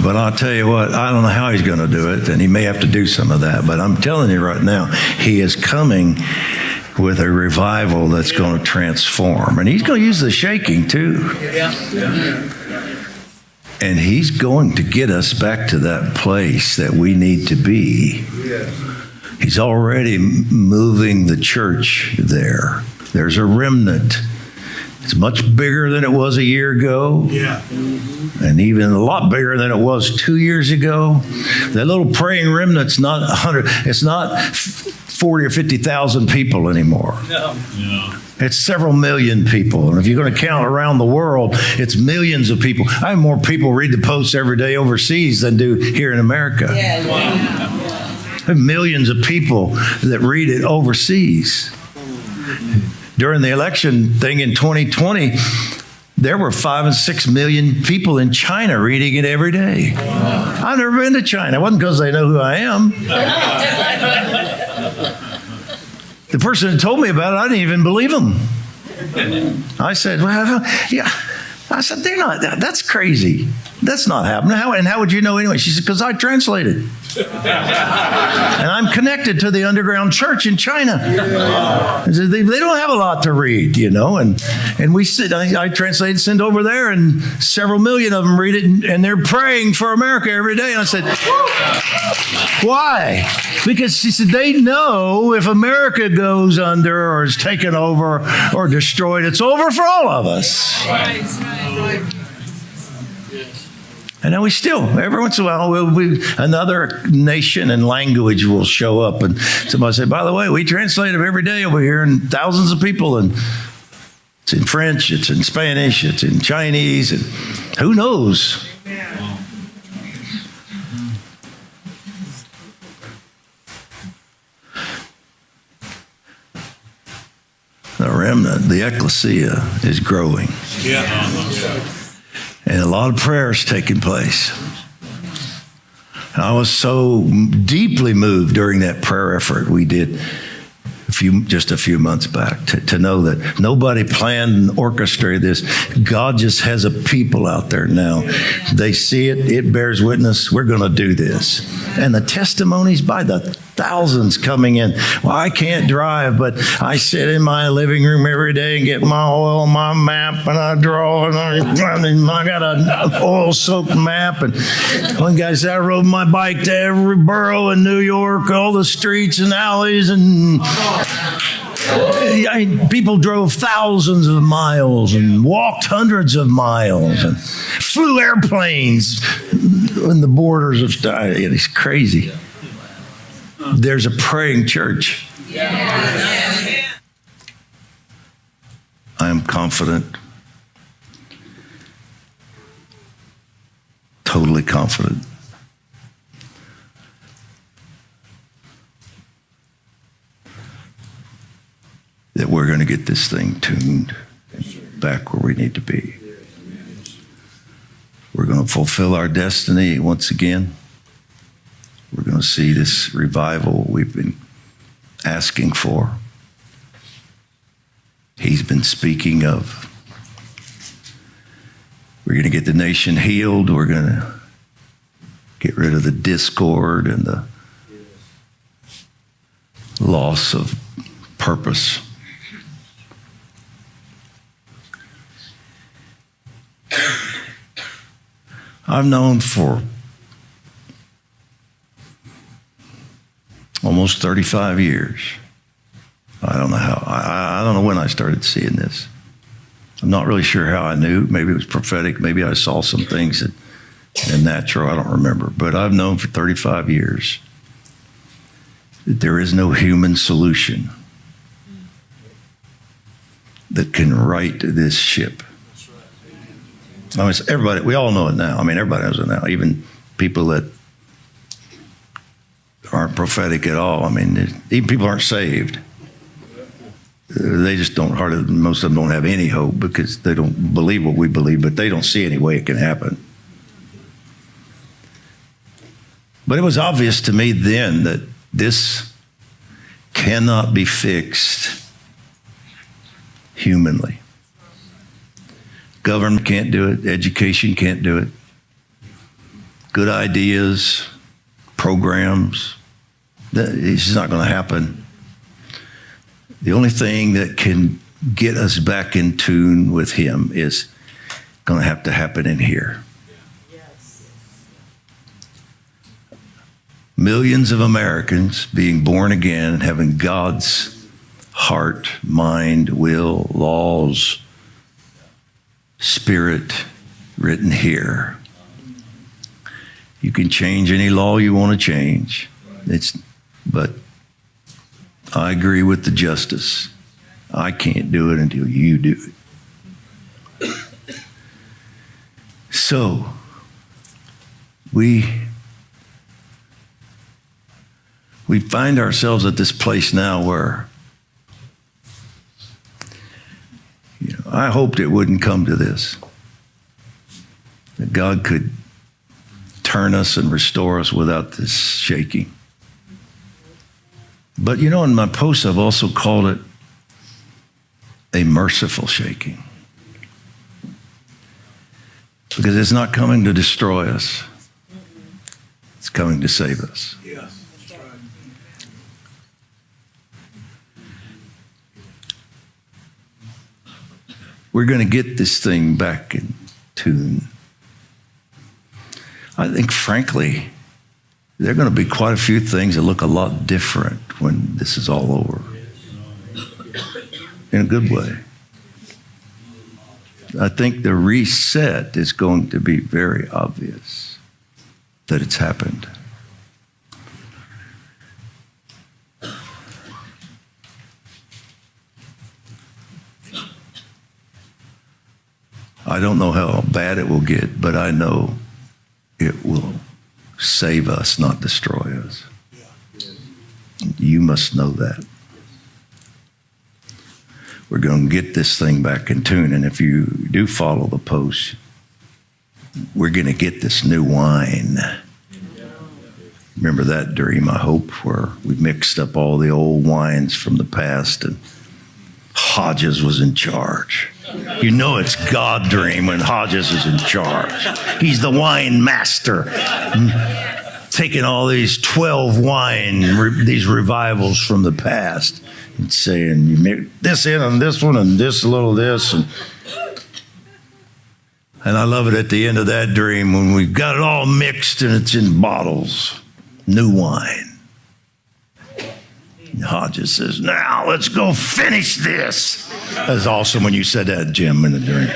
But I'll tell you what, I don't know how he's going to do it, and he may have to do some of that. But I'm telling you right now, he is coming with a revival that's going to transform. And he's going to use the shaking too. And he's going to get us back to that place that we need to be. He's already moving the church there. There's a remnant. It's much bigger than it was a year ago. Yeah. And even a lot bigger than it was 2 years ago. That little praying remnant's not 100, it's not 40 or 50,000 people anymore. No. It's several million people. And if you're going to count around the world, it's millions of people. I have more people read the Post every day overseas than do here in America. Yeah. Wow. I have millions of people that read it overseas. During the election thing in 2020, there were 5 and 6 million people in China reading it every day. Wow. I've never been to China. It wasn't because they know who I am. The person that told me about it, I didn't even believe him. I said, well, yeah. I said, they're not, that's crazy. That's not happening. How would you know anyway? She said, because I translated. And I'm connected to the underground church in China. They don't have a lot to read, you know. And we sit, I translate and send over there, and several million of them read it, and they're praying for America every day. And I said, why? Because she said, they know if America goes under or is taken over or destroyed, it's over for all of us. Right. And then we still, every once in a while, another nation and language will show up. And somebody say, by the way, we translate them every day over here, and thousands of people. And it's in French, it's in Spanish, it's in Chinese, and who knows? The remnant, the eklesia, is growing. Yeah. And a lot of prayers taking place. And I was so deeply moved during that prayer effort we did just a few months back to know that nobody planned and orchestrated this. God just has a people out there now. They see it. It bears witness. We're going to do this. And the testimonies by the thousands coming in. Well, I can't drive, but I sit in my living room every day and get my oil, my map, and I draw, and I got an oil-soaked map. And one guy said, I rode my bike to every borough in New York, all the streets and alleys, and people drove thousands of miles and walked hundreds of miles and flew airplanes in the borders of stuff. It's crazy. There's a praying church. I am confident, totally confident, that we're going to get this thing tuned back where we need to be. We're going to fulfill our destiny once again. We're going to see this revival we've been asking for. He's been speaking of. We're going to get the nation healed. We're going to get rid of the discord and the loss of purpose. I've known for almost 35 years. I don't know how. I don't know when I started seeing this. I'm not really sure how I knew. Maybe it was prophetic. Maybe I saw some things in natural. I don't remember. But I've known for 35 years that there is no human solution that can right this ship. I mean, everybody, we all know it now. I mean, everybody knows it now. Even people that aren't prophetic at all. I mean, even people aren't saved. They just don't most of them don't have any hope because they don't believe what we believe, but they don't see any way it can happen. But it was obvious to me then that this cannot be fixed humanly. Government can't do it. Education can't do it. good ideas, programs. It's just not going to happen. The only thing that can get us back in tune with him is going to have to happen in here. Millions of Americans being born again and having God's heart, mind, will, laws, spirit written here. You can change any law you want to change. But I agree with the justice. I can't do it until you do it. So, we find ourselves at this place now where, I hoped it wouldn't come to this. That God could turn us and restore us without this shaking. But in my post, I've also called it a merciful shaking. Because it's not coming to destroy us. It's coming to save us. Yeah, that's right. We're going to get this thing back in tune. I think, frankly, there are going to be quite a few things that look a lot different when this is all over. In a good way. I think the reset is going to be very obvious that it's happened. I don't know how bad it will get, but I know it will save us, not destroy us. You must know that. We're going to get this thing back in tune. And if you do follow the post, we're going to get this new wine. Remember that dream, I hope, where we mixed up all the old wines from the past and Hodges was in charge. It's God dream when Hodges is in charge. He's the wine master. Taking all these 12 these revivals from the past and saying, you mix this in and this one and this a little this. And I love it at the end of that dream when we've got it all mixed and it's in bottles. New wine. And Hodges says, now let's go finish this. That's awesome when you said that, Jim, in the dream.